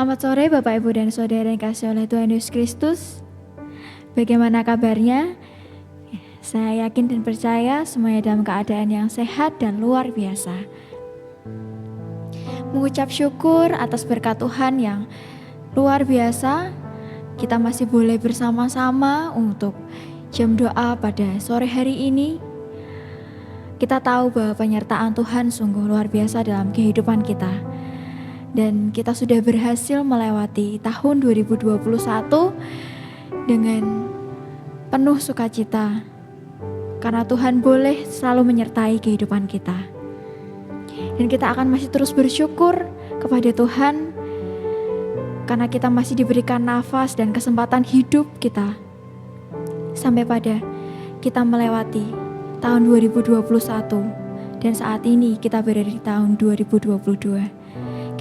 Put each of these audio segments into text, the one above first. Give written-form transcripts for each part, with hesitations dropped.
Selamat sore Bapak, Ibu, dan Saudara yang kasih oleh Tuhan Yesus Kristus. Bagaimana kabarnya? Saya yakin dan percaya semuanya dalam keadaan yang sehat dan luar biasa. Mengucap syukur atas berkat Tuhan yang luar biasa, kita masih boleh bersama-sama untuk jam doa pada sore hari ini. Kita tahu bahwa penyertaan Tuhan sungguh luar biasa dalam kehidupan kita. Dan kita sudah berhasil melewati tahun 2021 dengan penuh sukacita. Karena Tuhan boleh selalu menyertai kehidupan kita. Dan kita akan masih terus bersyukur kepada Tuhan. Karena kita masih diberikan nafas dan kesempatan hidup kita. Sampai pada kita melewati tahun 2021. Dan saat ini kita berada di tahun 2022.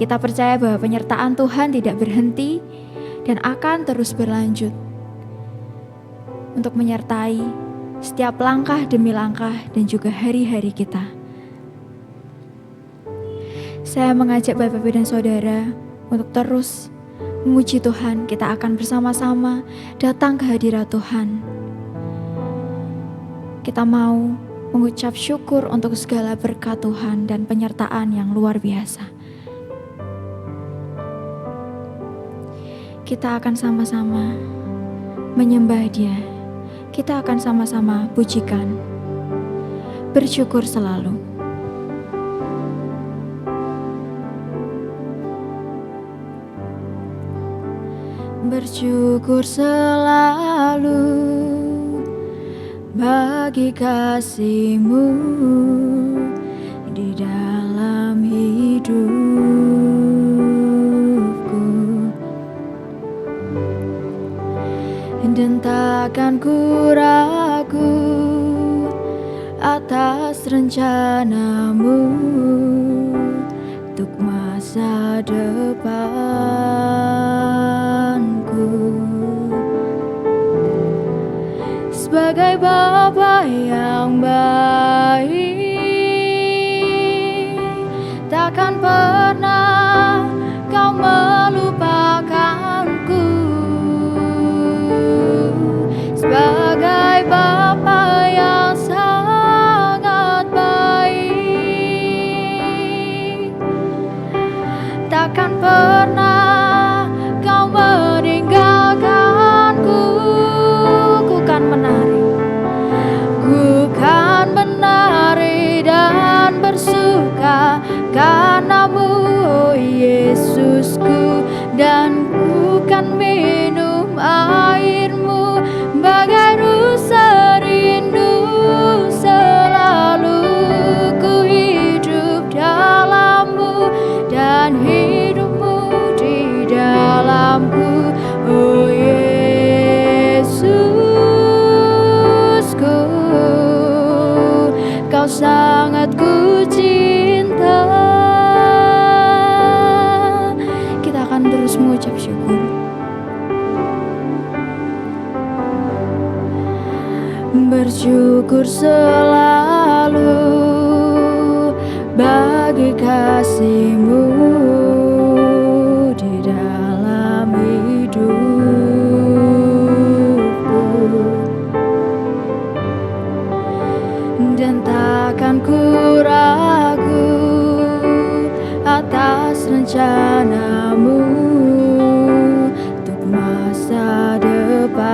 Kita percaya bahwa penyertaan Tuhan tidak berhenti dan akan terus berlanjut untuk menyertai setiap langkah demi langkah dan juga hari-hari kita. Saya mengajak Bapak, Ibu, dan Saudara untuk terus memuji Tuhan. Kita akan bersama-sama datang ke hadirat Tuhan. Kita mau mengucap syukur untuk segala berkat Tuhan dan penyertaan yang luar biasa. Kita akan sama-sama menyembah Dia. Kita akan sama-sama pujikan. Bersyukur selalu. Bersyukur selalu bagi kasih-Mu di dalam hidup. Dan takkan ku ragu atas rencana-Mu untuk masa depanku. Sebagai Bapa yang baik, takkan pernah Kau melupakanku. Sebagai Bapa yang sangat baik, takkan pernah Kau meninggalkanku. Ku kan menari dan bersuka karena-Mu, oh Yesusku, dan ku kan minum air-Mu bagai rusa rindu. Selalu ku hidup dalam-Mu dan hidup-Mu di dalamku, oh Yesusku, Kau sangat ku cinta. Kita akan terus mengucap syukur. Bersyukur selalu bagi kasih-Mu di dalam hidupku. Dan takkan ku ragu atas rencana-Mu untuk masa depanku.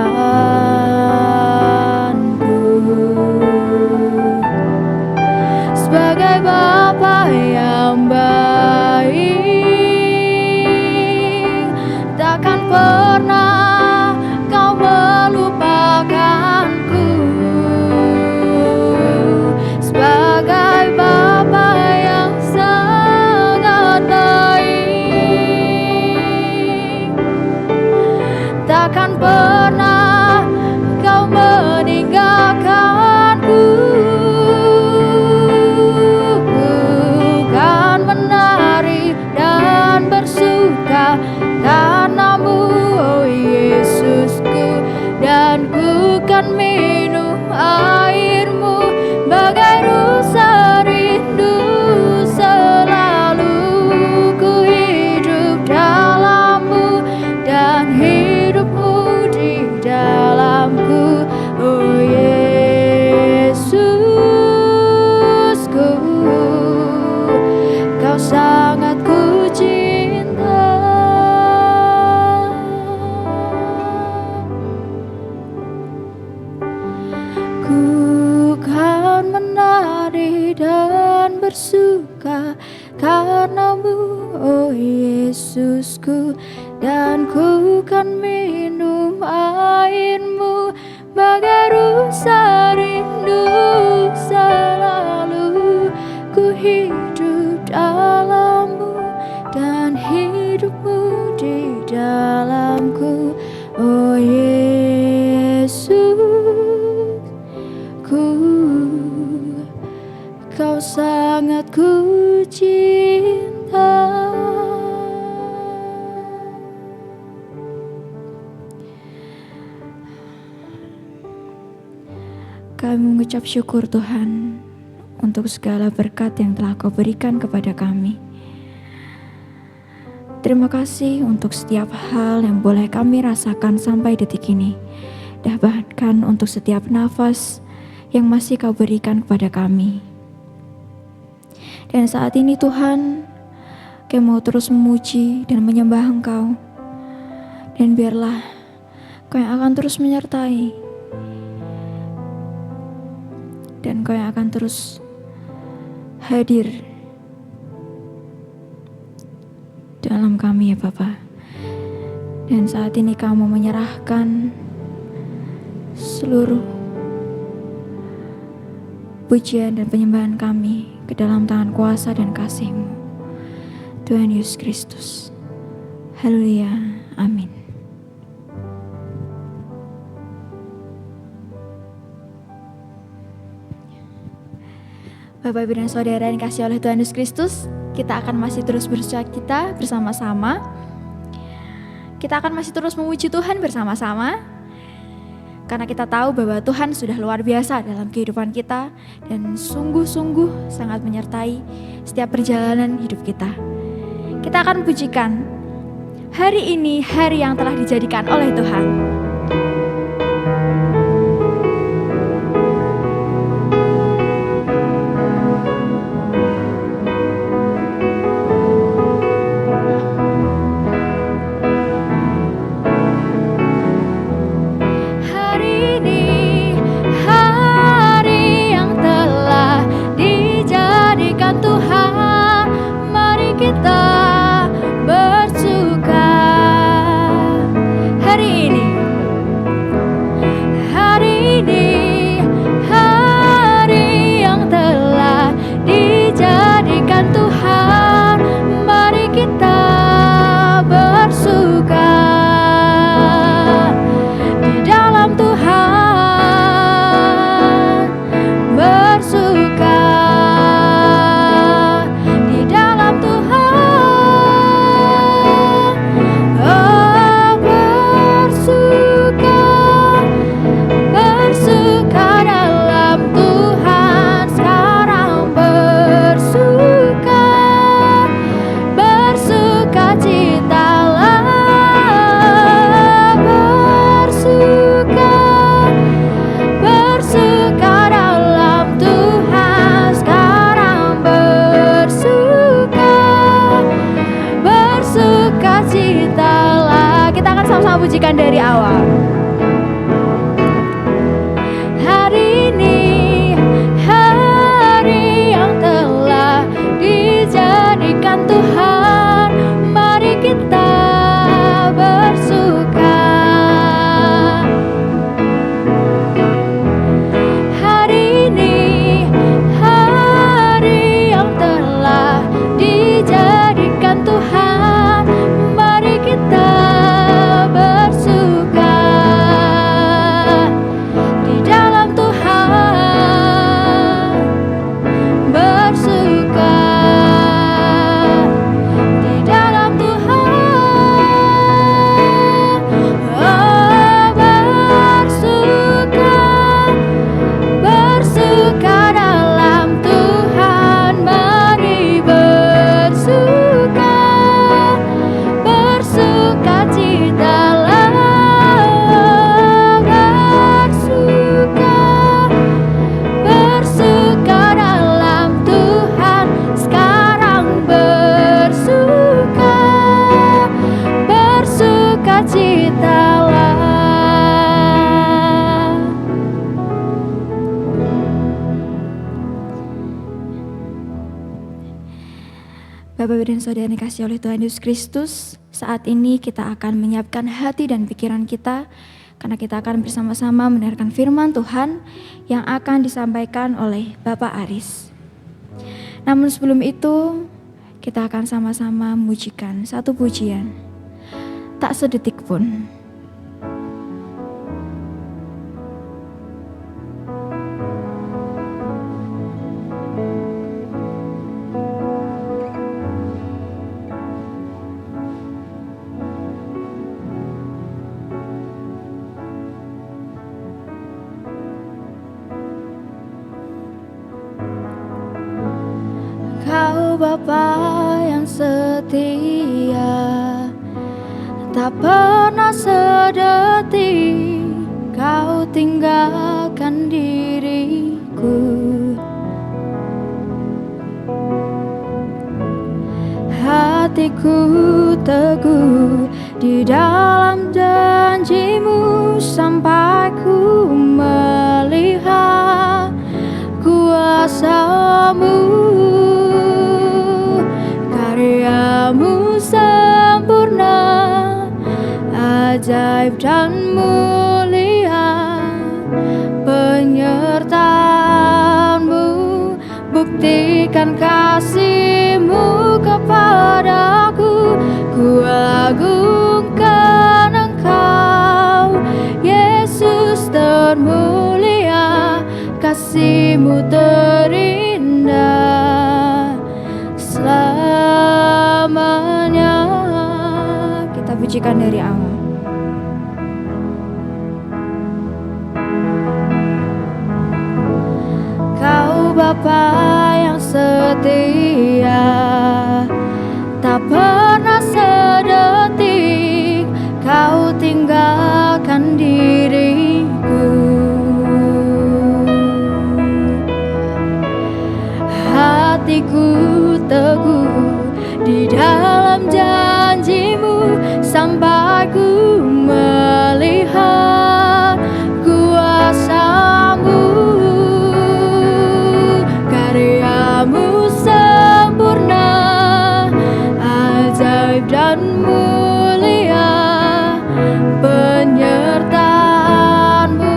Sebagai Bapa yang baik, takkan pernah Kau melupakanku. Sebagai Bapa yang sangat baik, takkan pernah Kau meninggalkanku. Bukan menari dan bersuka karena-Mu, hausku, dan ku kan minum airmu bagai rusa rindu selalu. Ku hidup dalammu dan hidupmu di dalamku, oh Yesus. Kau sangat ku cinta. Kami mengucap syukur Tuhan untuk segala berkat yang telah Kau berikan kepada kami. Terima kasih untuk setiap hal yang boleh kami rasakan sampai detik ini, dan bahkan untuk setiap nafas yang masih Kau berikan kepada kami. Dan saat ini Tuhan, kami mau terus memuji dan menyembah Engkau. Dan biarlah Kau yang akan terus menyertai, dan Kau yang akan terus hadir dalam kami ya Bapa. Dan saat ini Kamu menyerahkan seluruh pujian dan penyembahan kami ke dalam tangan kuasa dan kasih-Mu, Tuhan Yesus Kristus. Haleluya, amin. Bapak, Ibu, dan Saudara yang dikasihi oleh Tuhan Yesus Kristus, kita akan masih terus bersukacita bersama-sama. Kita akan masih terus memuji Tuhan bersama-sama, karena kita tahu bahwa Tuhan sudah luar biasa dalam kehidupan kita dan sungguh-sungguh sangat menyertai setiap perjalanan hidup kita. Kita akan pujikan hari ini, hari yang telah dijadikan oleh Tuhan. Pujikan dari awal. Hari ini, hari yang telah dijadikan Tuhan, mari kita bersuka. Hari ini, hari yang telah dijadikan Tuhan, mari kita bersuka di dalam Tuhan, bersuka di dalam Tuhan, oh bersuka, bersuka dalam Tuhan, mari bersuka, bersuka cita. Bapak dan Saudara yang dikasihi oleh Tuhan Yesus Kristus, saat ini kita akan menyiapkan hati dan pikiran kita karena kita akan bersama-sama mendengarkan firman Tuhan yang akan disampaikan oleh Bapak Aris. Namun sebelum itu, kita akan sama-sama memujikan satu pujian, tak sedetik pun. Bapa yang setia, tak pernah sedetik Kau tinggalkan diriku. Hatiku teguh di dalam janji-Mu sampai ku melihat kuasa-Mu. Karya-Mu sempurna, ajaib dan mulia, penyertaan-Mu, buktikan kasih-Mu kepadaku. Ku agungkan Engkau, Yesus termulia, kasih-Mu terindah selamanya. Kita pujikan dari awal. Kau Bapa yang setia, tak pernah sedetik Kau tinggalkan diriku. Hatiku teguh di dalam janji-Mu sampai ku melihat kuasa-Mu. Karya-Mu sempurna, ajaib dan mulia, penyertaan-Mu,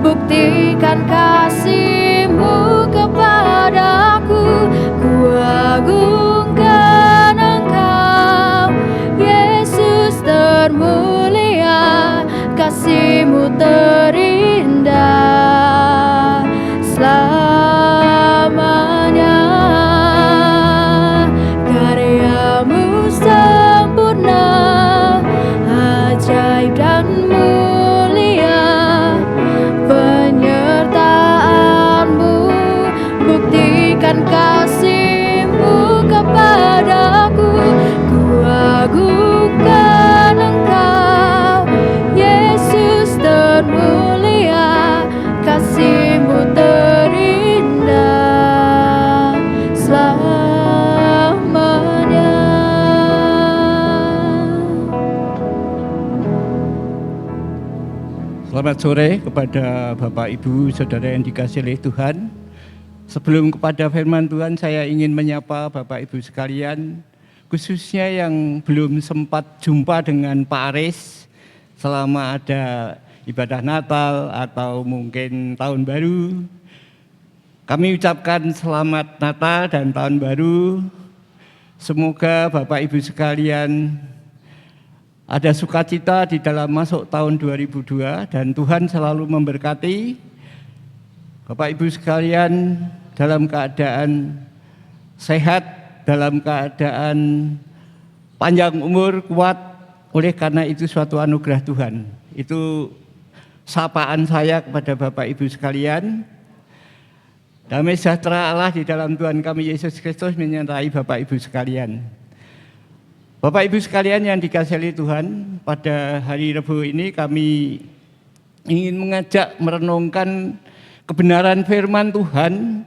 buktikan kasih-Mu kepadaku. Ku agungkan Engkau, Yesus termulia, kasih-Mu terindah selamanya. Karya-Mu sempurna, ajaib dan mulia, penyertaan-Mu, buktikan kasih-Mu kepadaku. Ku agungkan Engkau, Yesus termulia, kasih-Mu terindah selamanya. Selamat sore kepada Bapak Ibu Saudara yang dikasihi oleh Tuhan. Sebelum kepada firman Tuhan, saya ingin menyapa Bapak Ibu sekalian, khususnya yang belum sempat jumpa dengan Pak Aris selama ada ibadah Natal atau mungkin Tahun Baru. Kami ucapkan selamat Natal dan Tahun Baru. Semoga Bapak Ibu sekalian ada sukacita di dalam masuk tahun 2002 dan Tuhan selalu memberkati Bapak Ibu sekalian dalam keadaan sehat, dalam keadaan panjang umur, kuat, oleh karena itu suatu anugerah Tuhan. Itu sapaan saya kepada Bapak Ibu sekalian. Damai sejahtera Allah di dalam Tuhan kami Yesus Kristus menyertai Bapak Ibu sekalian. Bapak Ibu sekalian yang dikasihi Tuhan, pada hari Rabu ini kami ingin mengajak merenungkan kebenaran firman Tuhan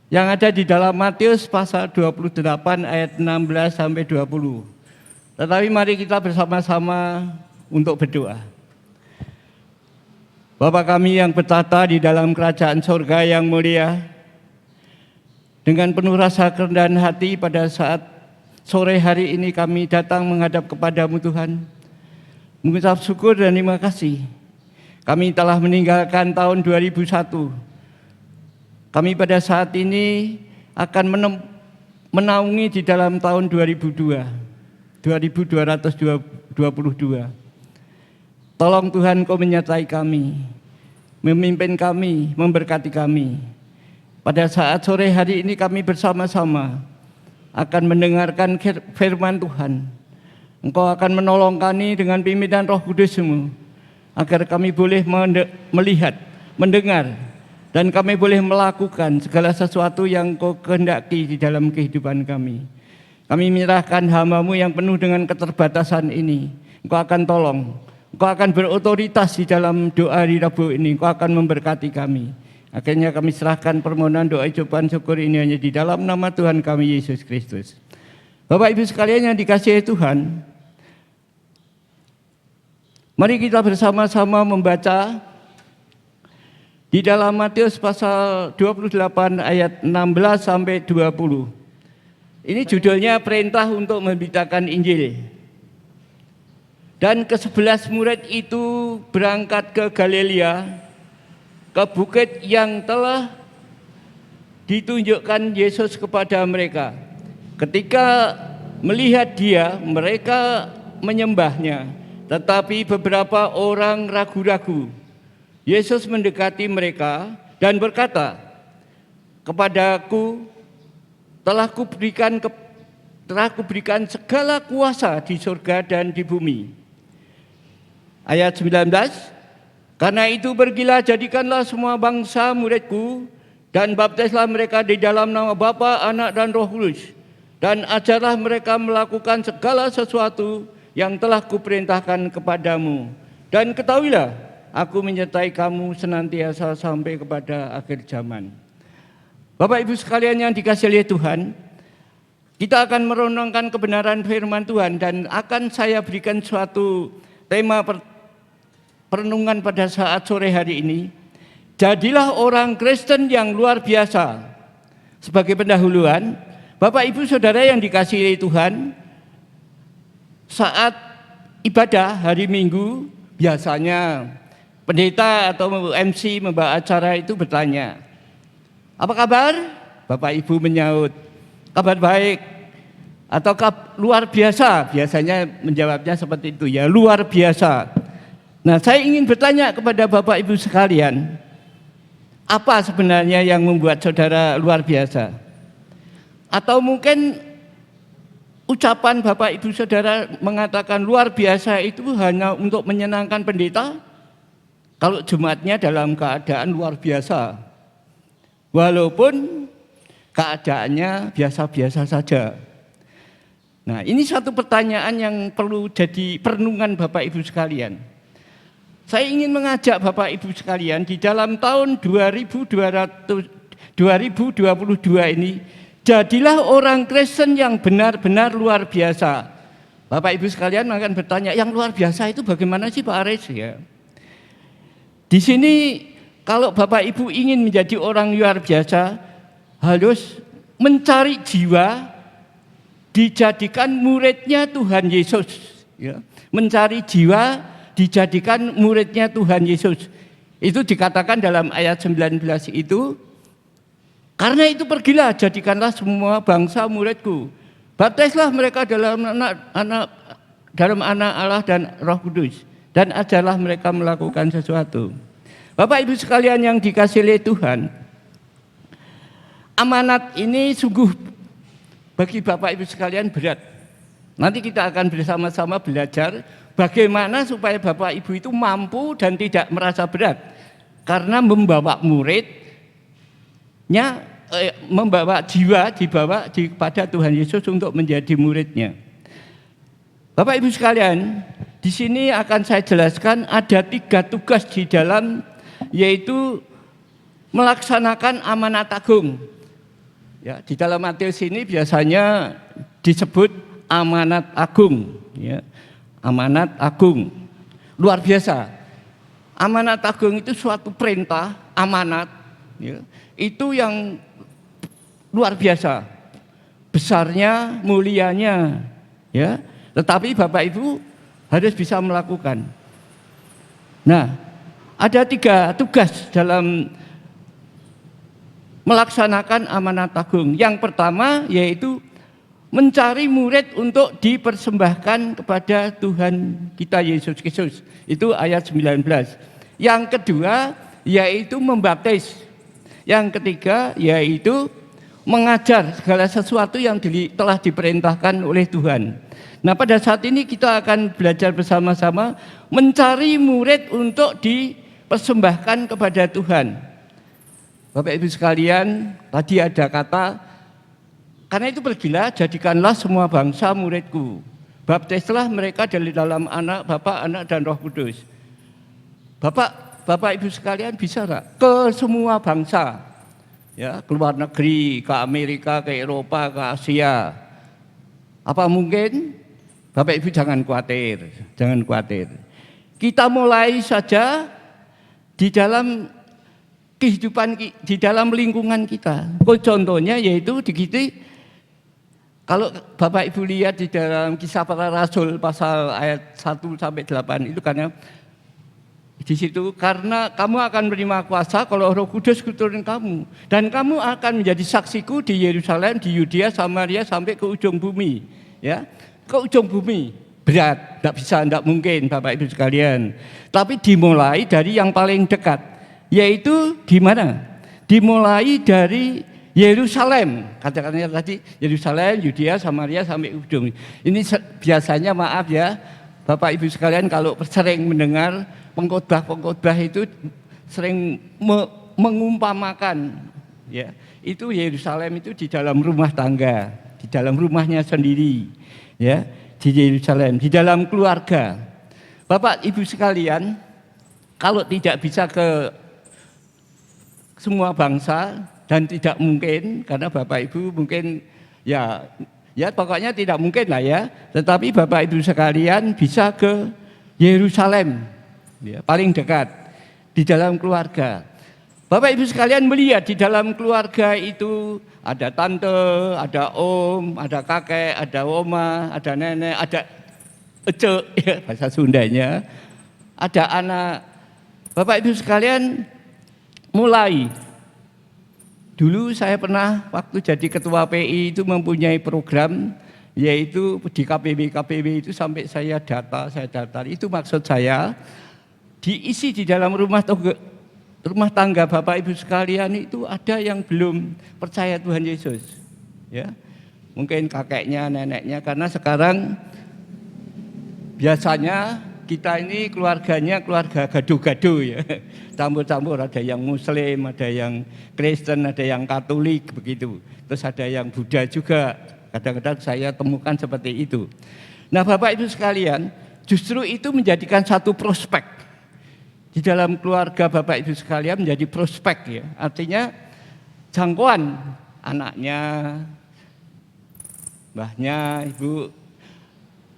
yang ada di dalam Matius pasal 28 ayat 16 sampai 20. Tetapi mari kita bersama-sama untuk berdoa. Bapa kami yang bertata di dalam kerajaan surga yang mulia, dengan penuh rasa kerendahan hati pada saat sore hari ini kami datang menghadap kepadamu Tuhan, mengucap syukur dan terima kasih. Kami telah meninggalkan tahun 2001. Kami pada saat ini akan menaungi di dalam tahun 2222. Tolong Tuhan Kau menyertai kami, memimpin kami, memberkati kami. Pada saat sore hari ini kami bersama-sama akan mendengarkan firman Tuhan. Engkau akan menolong kami dengan pimpinan Roh Kudus-Mu, agar kami boleh melihat, mendengar, dan kami boleh melakukan segala sesuatu yang Kau kehendaki di dalam kehidupan kami. Kami menyerahkan hamba-Mu yang penuh dengan keterbatasan ini. Engkau akan tolong, Engkau akan berotoritas di dalam doa di Rabu ini. Engkau akan memberkati kami. Akhirnya kami serahkan permohonan doa ucapan syukur ini hanya di dalam nama Tuhan kami Yesus Kristus. Bapak Ibu sekalian yang dikasihi Tuhan, mari kita bersama-sama membaca di dalam Matius pasal 28 ayat 16 sampai 20. Ini judulnya perintah untuk memberitakan Injil. Dan ke-11 murid itu berangkat ke Galilea, ke bukit yang telah ditunjukkan Yesus kepada mereka. Ketika melihat Dia, mereka menyembahnya, tetapi beberapa orang ragu-ragu. Yesus mendekati mereka dan berkata, "Kepadaku telah kuberikan segala kuasa di surga dan di bumi." Ayat 19, "Karena itu pergilah, jadikanlah semua bangsa muridku, dan baptislah mereka di dalam nama Bapa, Anak, dan Roh Kudus, dan ajarlah mereka melakukan segala sesuatu yang telah kuperintahkan kepadamu. Dan ketahuilah, aku menyertai kamu senantiasa sampai kepada akhir zaman." Bapak Ibu sekalian yang dikasihi oleh Tuhan, kita akan merenungkan kebenaran firman Tuhan, dan akan saya berikan suatu tema perenungan pada saat sore hari ini. Jadilah orang Kristen yang luar biasa. Sebagai pendahuluan, Bapak Ibu Saudara yang dikasihi Tuhan, saat ibadah hari Minggu biasanya pendeta atau MC membawa acara itu bertanya, "Apa kabar?" Bapak Ibu menyaut, "Kabar baik." Atau "Luar biasa." Biasanya menjawabnya seperti itu, ya, luar biasa. Nah, saya ingin bertanya kepada Bapak Ibu sekalian, apa sebenarnya yang membuat saudara luar biasa? Atau mungkin ucapan Bapak Ibu Saudara mengatakan luar biasa itu hanya untuk menyenangkan pendeta? Kalau Jumatnya dalam keadaan luar biasa, walaupun keadaannya biasa-biasa saja. Nah, ini satu pertanyaan yang perlu jadi perenungan Bapak Ibu sekalian. Saya ingin mengajak Bapak Ibu sekalian di dalam tahun 2022 ini, jadilah orang Kristen yang benar-benar luar biasa. Bapak Ibu sekalian akan bertanya, yang luar biasa itu bagaimana sih Pak Aris? Ya. Di sini kalau Bapak Ibu ingin menjadi orang luar biasa, harus mencari jiwa, dijadikan muridnya Tuhan Yesus. Ya. Mencari jiwa, dijadikan muridnya Tuhan Yesus. Itu dikatakan dalam ayat 19 itu, "Karena itu pergilah, jadikanlah semua bangsa muridku. Baptislah mereka dalam anak Allah dan Roh Kudus, dan ajarlah mereka melakukan sesuatu." Bapak Ibu sekalian yang dikasihi oleh Tuhan, amanat ini sungguh bagi Bapak Ibu sekalian berat. Nanti kita akan bersama-sama belajar bagaimana supaya Bapak Ibu itu mampu dan tidak merasa berat. Karena membawa muridnya, membawa jiwa dibawa kepada Tuhan Yesus untuk menjadi muridnya. Bapak Ibu sekalian, di sini akan saya jelaskan ada 3 tugas di dalam, yaitu melaksanakan amanat agung. Ya, di dalam Matius ini biasanya disebut amanat agung, ya. Amanat agung, luar biasa. Amanat agung itu suatu perintah, amanat, ya, itu yang luar biasa. besarnya, mulianya, ya. Tetapi Bapak Ibu harus bisa melakukan. Nah, ada 3 tugas dalam melaksanakan amanat agung. Yang pertama yaitu mencari murid untuk dipersembahkan kepada Tuhan kita Yesus Kristus. Itu ayat 19. Yang kedua yaitu membaptis. Yang ketiga yaitu mengajar segala sesuatu yang telah diperintahkan oleh Tuhan. Nah, pada saat ini kita akan belajar bersama-sama mencari murid untuk dipersembahkan kepada Tuhan. Bapak Ibu sekalian, tadi ada kata, karena itu pergilah, jadikanlah semua bangsa muridku. Baptislah mereka dari dalam anak, Bapa, Anak, dan Roh Kudus. Bapak Ibu sekalian bisa enggak ke semua bangsa? Ya, ke luar negeri, ke Amerika, ke Eropa, ke Asia. Apa mungkin? Bapak Ibu jangan khawatir, jangan khawatir. Kita mulai saja di dalam kehidupan, di dalam lingkungan kita. Contohnya yaitu di kita, kalau Bapak Ibu lihat di dalam Kisah Para Rasul pasal ayat 1 sampai 8 itu, karena di situ, karena kamu akan menerima kuasa kalau Roh Kudus turun kamu, dan kamu akan menjadi saksiku di Yerusalem, di Yudea, Samaria sampai ke ujung bumi, ya. Ke ujung bumi berat, tidak bisa, tidak mungkin Bapak Ibu sekalian. Tapi dimulai dari yang paling dekat, yaitu di mana? Dimulai dari Yerusalem, katakannya tadi Yerusalem, Yudea, Samaria sampai ujung. Ini biasanya, maaf ya Bapak Ibu sekalian, kalau sering mendengar pengkhotbah itu sering mengumpamakan, ya, itu Yerusalem itu di dalam rumah tangga, di dalam rumahnya sendiri, ya, di Yerusalem, di dalam keluarga. Bapak Ibu sekalian, kalau tidak bisa ke semua bangsa, dan tidak mungkin, karena Bapak Ibu mungkin ya pokoknya tidak mungkin lah ya, tetapi Bapak Ibu sekalian bisa ke Yerusalem, ya, paling dekat, di dalam keluarga. Bapak Ibu sekalian melihat di dalam keluarga itu ada tante, ada om, ada kakek, ada oma, ada nenek, ada ece, ya, bahasa Sundanya, ada anak. Bapak Ibu sekalian, mulai dulu saya pernah waktu jadi ketua PI itu mempunyai program, yaitu di KPB itu sampai saya data itu, maksud saya diisi di dalam rumah tangga Bapak Ibu sekalian itu ada yang belum percaya Tuhan Yesus, ya, mungkin kakeknya, neneknya, karena sekarang biasanya kita ini keluarganya keluarga gaduh-gaduh, ya, campur-campur, ada yang Muslim, ada yang Kristen, ada yang Katolik begitu, terus ada yang Buddha juga, kadang-kadang saya temukan seperti itu. Nah Bapak Ibu sekalian, justru itu menjadikan satu prospek di dalam keluarga Bapak Ibu sekalian, menjadi prospek, ya, artinya jangkauan anaknya, mbahnya, ibu.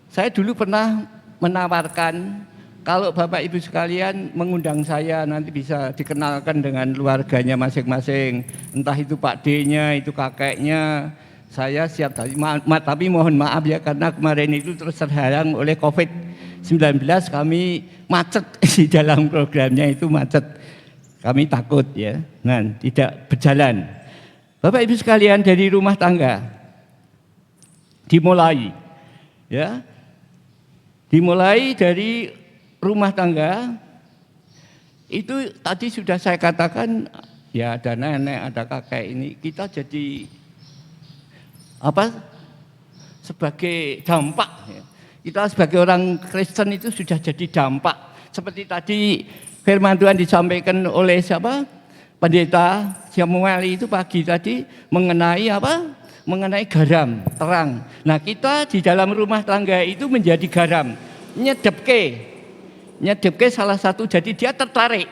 Saya dulu pernah menawarkan kalau Bapak Ibu sekalian mengundang saya, nanti bisa dikenalkan dengan keluarganya masing-masing, entah itu Pak D-nya, itu kakeknya, saya siap. Tapi mohon maaf ya, karena kemarin itu terus terhalang oleh COVID-19, kami macet di dalam programnya itu, macet. Kami takut, ya, nah tidak berjalan. Bapak Ibu sekalian, dari rumah tangga dimulai, ya. Dimulai dari rumah tangga, itu tadi sudah saya katakan, ya, ada nenek, ada kakek, ini kita jadi apa? Sebagai dampak, ya. Kita sebagai orang Kristen itu sudah jadi dampak. Seperti tadi firman Tuhan disampaikan oleh siapa? Pendeta Samuel itu pagi tadi mengenai apa? Mengenai garam, terang. Nah kita di dalam rumah tangga itu menjadi garam, nyedepke salah satu, jadi dia tertarik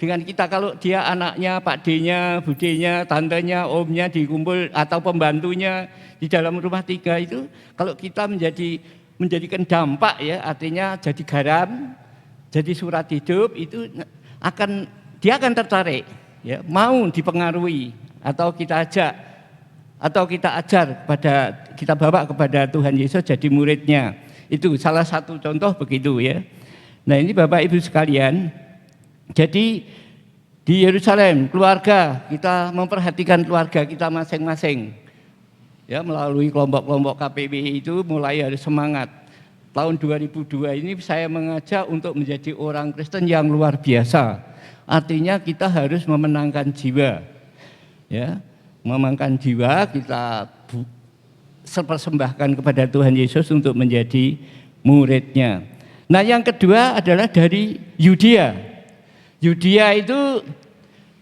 dengan kita. Kalau dia anaknya, Pak D-nya, Bude-nya, tantenya, omnya dikumpul, atau pembantunya di dalam rumah tiga itu, kalau kita menjadikan dampak, ya, artinya jadi garam, jadi surat hidup, itu dia akan tertarik, ya, mau dipengaruhi, atau kita ajak atau kita ajar kita bawa kepada Tuhan Yesus jadi muridnya. Itu salah satu contoh begitu ya. Nah ini Bapak Ibu sekalian, jadi di Yerusalem keluarga kita memperhatikan keluarga kita masing-masing. Ya, melalui kelompok-kelompok KPB itu mulai harus semangat. Tahun 2002 ini saya mengajak untuk menjadi orang Kristen yang luar biasa. Artinya kita harus memenangkan jiwa. Ya, memenangkan jiwa, kita persembahkan kepada Tuhan Yesus untuk menjadi muridnya. Nah, yang kedua adalah dari Yudea. Yudea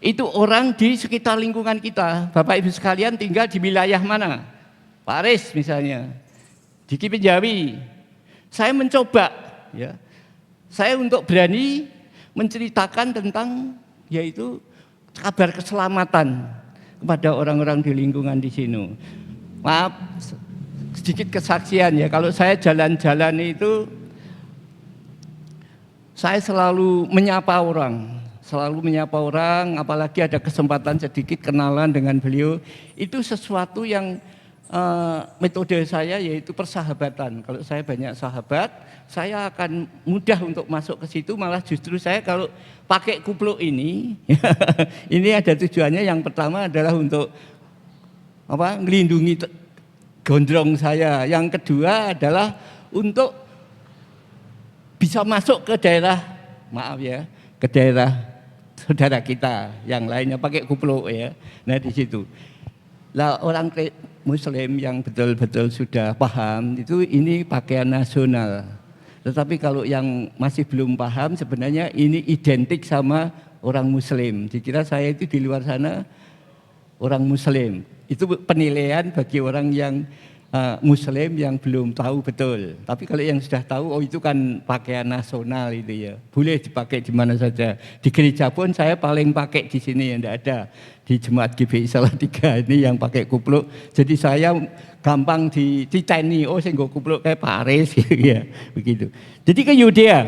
itu orang di sekitar lingkungan kita. Bapak Ibu sekalian tinggal di wilayah mana? Paris misalnya, di Kipinjawi. Saya mencoba, ya, saya untuk berani menceritakan tentang yaitu kabar keselamatan kepada orang-orang di lingkungan di sini. Maaf, sedikit kesaksian ya. Kalau saya jalan-jalan itu, saya selalu menyapa orang, apalagi ada kesempatan sedikit kenalan dengan beliau. Itu sesuatu yang metode saya yaitu persahabatan. Kalau saya banyak sahabat, saya akan mudah untuk masuk ke situ. Malah justru saya kalau pakai kupluk ini, ini ada tujuannya. Yang pertama adalah untuk melindungi gondrong saya. Yang kedua adalah untuk bisa masuk ke daerah, ke daerah saudara kita yang lainnya pakai kupluk ya. Nah di situ. Lah orang Muslim yang betul-betul sudah paham itu ini pakaian nasional. Tetapi kalau yang masih belum paham sebenarnya ini identik sama orang Muslim. Dikira saya itu di luar sana orang Muslim. Itu penilaian bagi orang yang Muslim yang belum tahu betul. Tapi kalau yang sudah tahu, oh itu kan pakaian nasional itu ya. Boleh dipakai di mana saja. Di gereja pun saya paling pakai di sini yang tidak ada. Di Jemaat GBI Salatiga ini yang pakai kupluk. Jadi saya gampang dititeni, oh saya nggak kupluk kayak Paris gitu ya. Begitu. Jadi ke Yudea,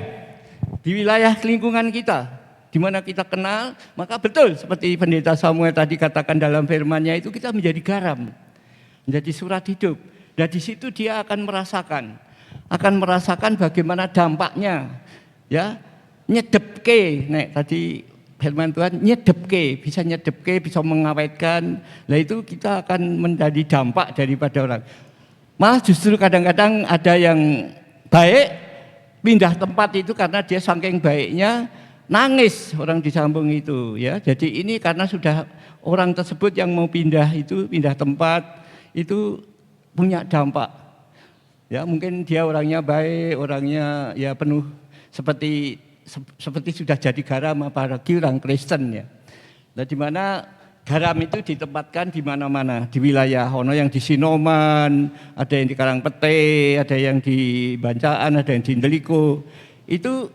di wilayah lingkungan kita, di mana kita kenal, maka betul seperti Pendeta Samuel tadi katakan dalam firman-Nya itu kita menjadi garam, menjadi surat hidup. Dan di situ dia akan merasakan bagaimana dampaknya, ya nyedepke, tadi firman Tuhan nyedepke, bisa mengawetkan. Nah itu kita akan menjadi dampak daripada orang. Malah justru kadang-kadang ada yang baik pindah tempat itu karena dia saking baiknya nangis orang di Sambung itu, ya. Jadi ini karena sudah orang tersebut yang mau pindah tempat itu punya dampak. Ya, mungkin dia orangnya baik, orangnya ya penuh seperti sudah jadi garam apalagi orang Kristen ya. Nah, di mana garam itu ditempatkan di mana-mana, di wilayah ono yang di Sinoman, ada yang di Karangpete, ada yang di Bancaan, ada yang di Ndeliko. Itu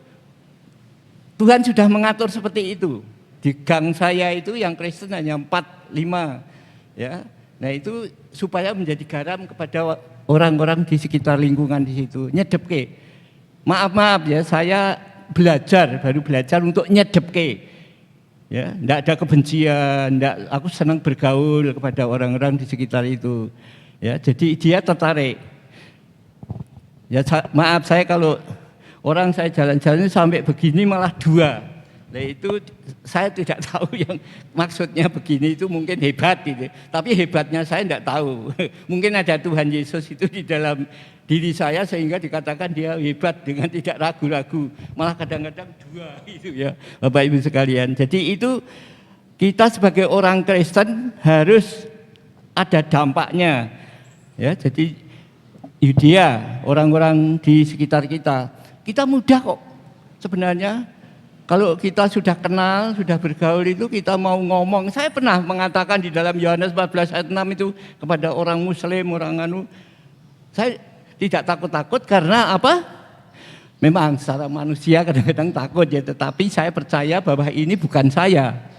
Tuhan sudah mengatur seperti itu. Di gang saya itu yang Kristen hanya 4-5 ya. Nah itu supaya menjadi garam kepada orang-orang di sekitar lingkungan di situ. Nyedepke. Maaf ya, saya baru belajar untuk nyedepke. Ya, enggak ada kebencian, aku senang bergaul kepada orang-orang di sekitar itu. Ya, jadi dia tertarik. Ya, maaf saya kalau orang saya jalan-jalan sampai begini malah 2. Nah itu saya tidak tahu yang maksudnya begini itu mungkin hebat gitu. Tapi hebatnya saya tidak tahu. Mungkin ada Tuhan Yesus itu di dalam diri saya sehingga dikatakan dia hebat dengan tidak ragu-ragu. Malah kadang-kadang 2 gitu ya Bapak Ibu sekalian. Jadi itu kita sebagai orang Kristen harus ada dampaknya. Ya, jadi Yudea, orang-orang di sekitar kita mudah kok sebenarnya. Kalau kita sudah kenal, sudah bergaul itu kita mau ngomong. Saya pernah mengatakan di dalam Yohanes 14 ayat 6 itu kepada orang Muslim, saya tidak takut-takut karena apa? Memang secara manusia kadang-kadang takut ya, tetapi saya percaya bahwa ini bukan saya.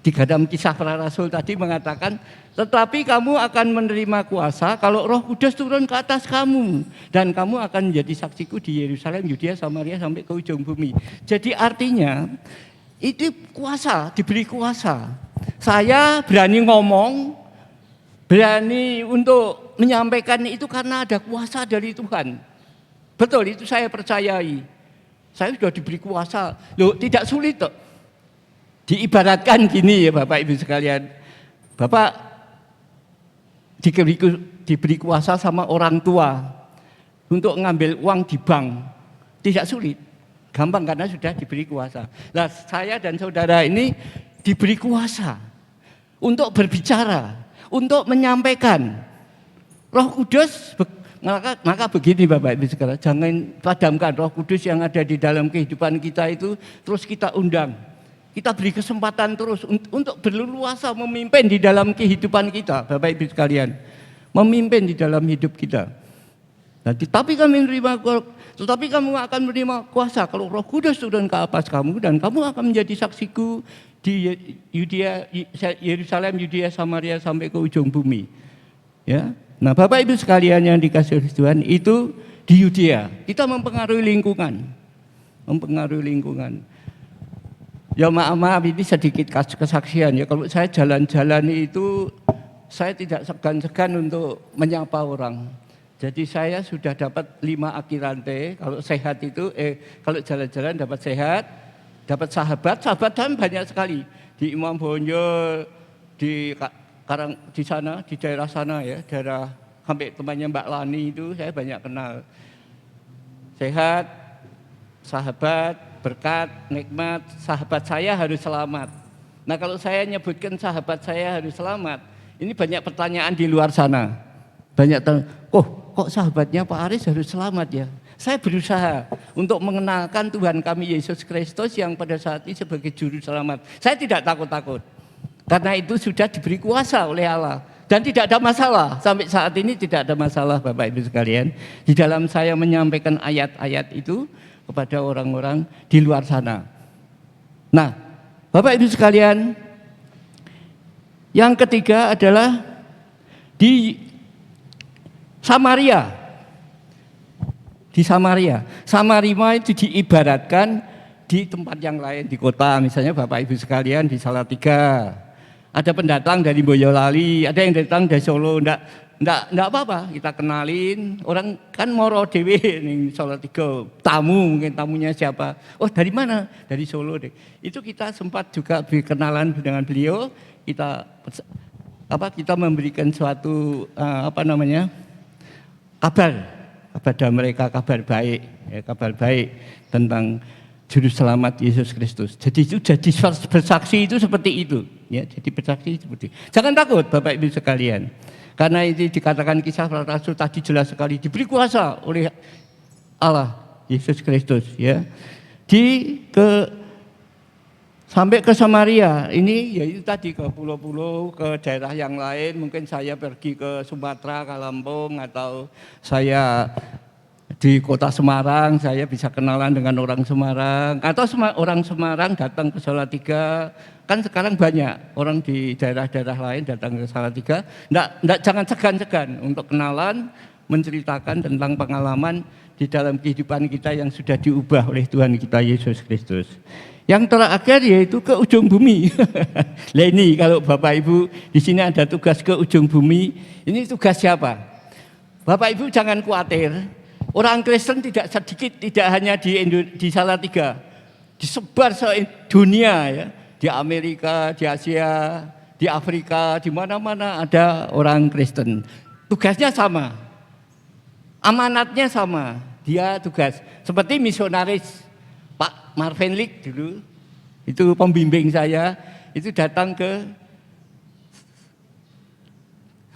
Di dalam Kisah Para Rasul tadi mengatakan, tetapi kamu akan menerima kuasa kalau Roh Kudus turun ke atas kamu. Dan kamu akan menjadi saksiku di Yerusalem, Yudea, Samaria sampai ke ujung bumi. Jadi artinya itu kuasa, diberi kuasa. Saya berani ngomong berani untuk menyampaikan itu karena ada kuasa dari Tuhan. Betul, itu saya percayai. Saya sudah diberi kuasa. Loh, tidak sulit toh. Diibaratkan gini ya Bapak Ibu sekalian. Bapak diberi kuasa sama orang tua untuk ngambil uang di bank. Tidak sulit. Gampang karena sudah diberi kuasa. Nah, saya dan saudara ini diberi kuasa untuk berbicara, untuk menyampaikan. Roh Kudus, maka begini Bapak Ibu sekalian, jangan padamkan Roh Kudus yang ada di dalam kehidupan kita itu terus kita undang. Kita beri kesempatan terus untuk berleluasa memimpin di dalam kehidupan kita, Bapak Ibu sekalian. Memimpin di dalam hidup kita. Nah, tetapi kamu akan menerima kuasa kalau Roh Kudus turun ke atas kamu dan kamu akan menjadi saksiku di Yudea, Yerusalem, Yudea, Samaria sampai ke ujung bumi. Ya. Nah, Bapak Ibu sekalian yang dikasihi Tuhan, itu di Yudea. Kita mempengaruhi lingkungan. Ya maaf ini sedikit kesaksian ya. Kalau saya jalan-jalan itu saya tidak segan-segan untuk menyapa orang. Jadi saya sudah dapat 5 akirante. Kalau sehat itu, kalau jalan-jalan dapat sehat, dapat sahabat kan banyak sekali. Di Imam Bonjol, di sana, di daerah sana ya, daerah sampai temannya Mbak Lani itu saya banyak kenal. Sehat, sahabat, berkat, nikmat, sahabat saya harus selamat. Nah kalau saya nyebutkan sahabat saya harus selamat, ini banyak pertanyaan di luar sana. Banyak kok sahabatnya Pak Aris harus selamat ya? Saya berusaha untuk mengenalkan Tuhan kami Yesus Kristus yang pada saat ini sebagai juru selamat. Saya tidak takut-takut. Karena itu sudah diberi kuasa oleh Allah. Dan tidak ada masalah. Sampai saat ini tidak ada masalah Bapak Ibu sekalian. Di dalam saya menyampaikan ayat-ayat itu kepada orang-orang di luar sana. Nah, Bapak Ibu sekalian, yang ketiga adalah di Samaria. Di Samaria. Samaria itu diibaratkan di tempat yang lain, di kota. Misalnya Bapak Ibu sekalian di Salatiga. Ada pendatang dari Boyolali, ada yang datang dari Solo. Enggak apa-apa, kita kenalin. Orang kan moro dewe ning Salatiga. Tamu, mungkin tamunya siapa? Oh, dari mana? Dari Solo deh. Itu kita sempat juga berkenalan dengan beliau. Kita memberikan suatu kabar kepada mereka, kabar baik tentang Juru Selamat Yesus Kristus. Jadi itu bersaksi itu seperti itu, ya. Jadi bersaksi seperti itu. Jangan takut Bapak Ibu sekalian, karena ini dikatakan Kisah Para Rasul tadi jelas sekali diberi kuasa oleh Allah Yesus Kristus, ya. Sampai ke Samaria, ini yaitu tadi ke pulau-pulau, ke daerah yang lain. Mungkin saya pergi ke Sumatera, ke Lampung, atau saya di kota Semarang, saya bisa kenalan dengan orang Semarang. Atau orang Semarang datang ke Salatiga. Kan sekarang banyak orang di daerah-daerah lain datang ke Salatiga. Jangan segan-segan untuk kenalan, menceritakan tentang pengalaman di dalam kehidupan kita yang sudah diubah oleh Tuhan kita Yesus Kristus. Yang terakhir yaitu ke ujung bumi. Nah ini kalau Bapak Ibu di sini ada tugas ke ujung bumi. Ini tugas siapa? Bapak Ibu jangan khawatir. Orang Kristen tidak sedikit, tidak hanya di Salatiga, disebar se-dunia ya, di Amerika, di Asia, di Afrika, di mana-mana ada orang Kristen. Tugasnya sama, amanatnya sama. Dia tugas seperti misionaris Pak Marvin Leek dulu, itu pembimbing saya, itu datang ke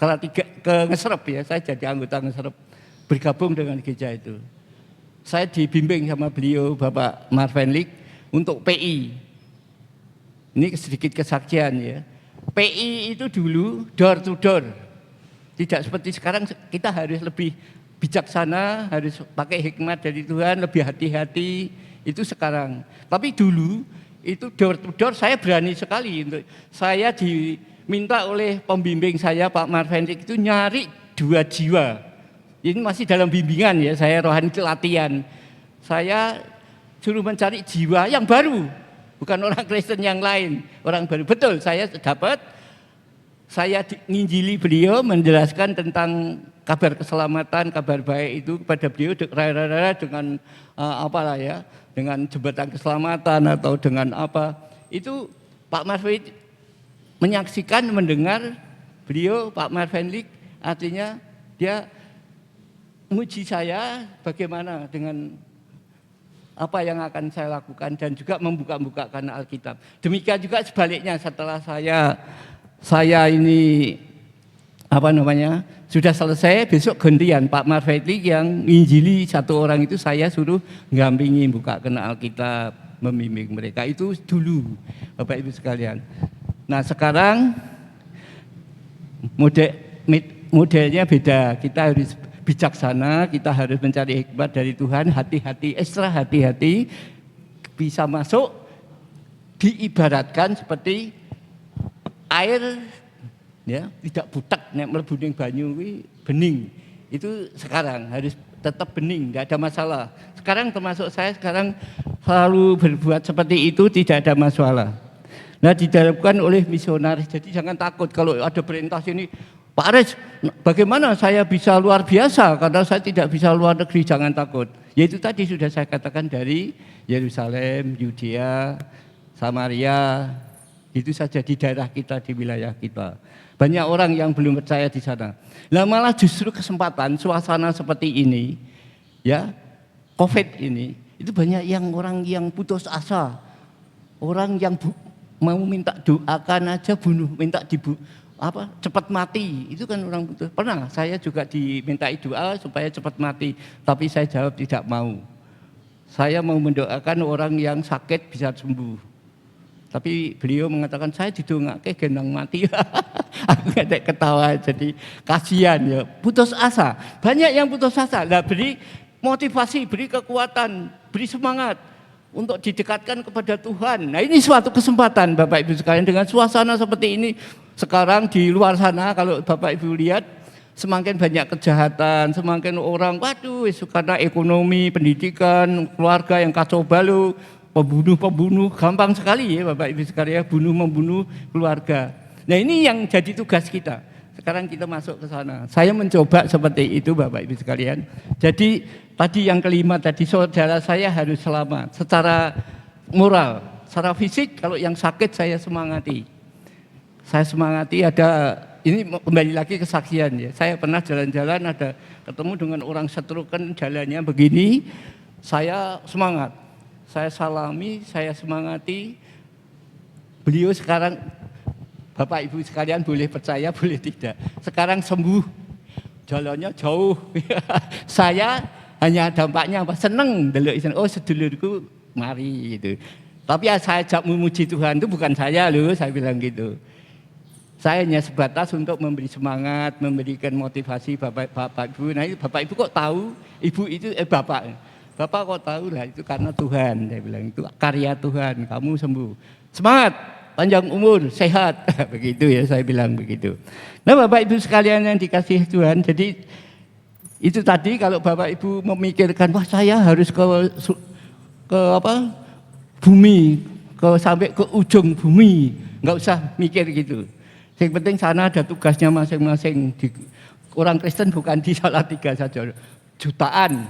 Salatiga, ke Ngeserep ya, saya jadi anggota Ngeserep. Bergabung dengan gereja itu. Saya dibimbing sama beliau Bapak Marvin Leek untuk PI. Ini sedikit kesaksian ya. PI itu dulu door to door. Tidak seperti sekarang kita harus lebih bijaksana, harus pakai hikmat dari Tuhan, lebih hati-hati. Itu sekarang. Tapi dulu itu door to door saya berani sekali. Saya diminta oleh pembimbing saya Pak Marvin Leek itu nyari 2 jiwa. Ini masih dalam bimbingan ya, saya rohani latihan. Saya suruh mencari jiwa yang baru, bukan orang Kristen yang lain, orang baru. Betul, saya dapat saya nginjili beliau, menjelaskan tentang kabar keselamatan, kabar baik itu kepada beliau dengan apalah ya, dengan jembatan keselamatan atau dengan apa. Itu Pak Marfenlik menyaksikan, mendengar beliau, Pak Marfenlik, artinya dia muji saya bagaimana dengan apa yang akan saya lakukan dan juga membuka-bukakan Alkitab. Demikian juga sebaliknya setelah saya ini sudah selesai, besok gantian Pak Marfenlik yang nginjili satu orang itu, saya suruh ngampingi bukakan Alkitab, membimbing mereka. Itu dulu Bapak Ibu sekalian. Nah sekarang modelnya beda, kita harus bijaksana, kita harus mencari hikmat dari Tuhan, hati-hati, ekstra hati-hati, bisa masuk, diibaratkan seperti air ya, tidak butek nek mlebu ning banyu kuwi bening. Itu sekarang harus tetap bening, enggak ada masalah. Sekarang termasuk saya sekarang selalu berbuat seperti itu, tidak ada masalah. Nah, dilakukan oleh misionaris. Jadi jangan takut kalau ada perintah sini, Pak Aris, bagaimana saya bisa luar biasa karena saya tidak bisa luar negeri, jangan takut. Yaitu tadi sudah saya katakan dari Yerusalem, Yudea, Samaria, itu saja di daerah kita, di wilayah kita. Banyak orang yang belum percaya di sana. Nah malah justru kesempatan suasana seperti ini, ya COVID ini, itu banyak yang orang yang putus asa, orang yang mau minta doakan aja minta cepat mati, itu kan orang putus. Pernah saya juga dimintai doa supaya cepat mati, tapi saya jawab tidak mau. Saya mau mendoakan orang yang sakit bisa sembuh. Tapi beliau mengatakan saya didongake gendang mati. Aku nggak ketawa, jadi kasihan ya, putus asa. Banyak yang putus asa. Lah beri motivasi, beri kekuatan, beri semangat untuk didekatkan kepada Tuhan. Nah ini suatu kesempatan Bapak Ibu sekalian, dengan suasana seperti ini. Sekarang di luar sana kalau Bapak Ibu lihat, semakin banyak kejahatan, semakin orang karena ekonomi, pendidikan, keluarga yang kacau balau, pembunuh gampang sekali ya Bapak Ibu sekalian, membunuh keluarga. Nah ini yang jadi tugas kita. Sekarang kita masuk ke sana. Saya mencoba seperti itu Bapak Ibu sekalian. Jadi tadi yang kelima tadi, saudara saya harus selamat secara moral, secara fisik. Kalau yang sakit saya semangati. Saya semangati, ini kembali lagi kesaksian ya. Saya pernah jalan-jalan, ada ketemu dengan orang stroke, kan jalannya begini, saya semangat. Saya salami, saya semangati. Beliau sekarang, Bapak Ibu sekalian boleh percaya, boleh tidak. Sekarang sembuh, jalannya jauh. Saya hanya dampaknya apa? Seneng, oh sedulurku mari gitu. Tapi saya ajak memuji Tuhan itu bukan saya loh, saya bilang gitu. Saya hanya sebatas untuk memberi semangat, memberikan motivasi Bapak Ibu. Nah Bapak Ibu kok tahu, Ibu itu Bapak kok tahu lah, itu karena Tuhan. Saya bilang itu karya Tuhan, kamu sembuh. Semangat, panjang umur, sehat. Begitu ya, saya bilang begitu. Nah Bapak Ibu sekalian yang dikasih Tuhan, jadi itu tadi kalau Bapak Ibu memikirkan, wah saya harus ke bumi, sampai ke ujung bumi, nggak usah mikir gitu. Yang penting sana ada tugasnya masing-masing. Orang Kristen bukan di Salatiga saja, jutaan.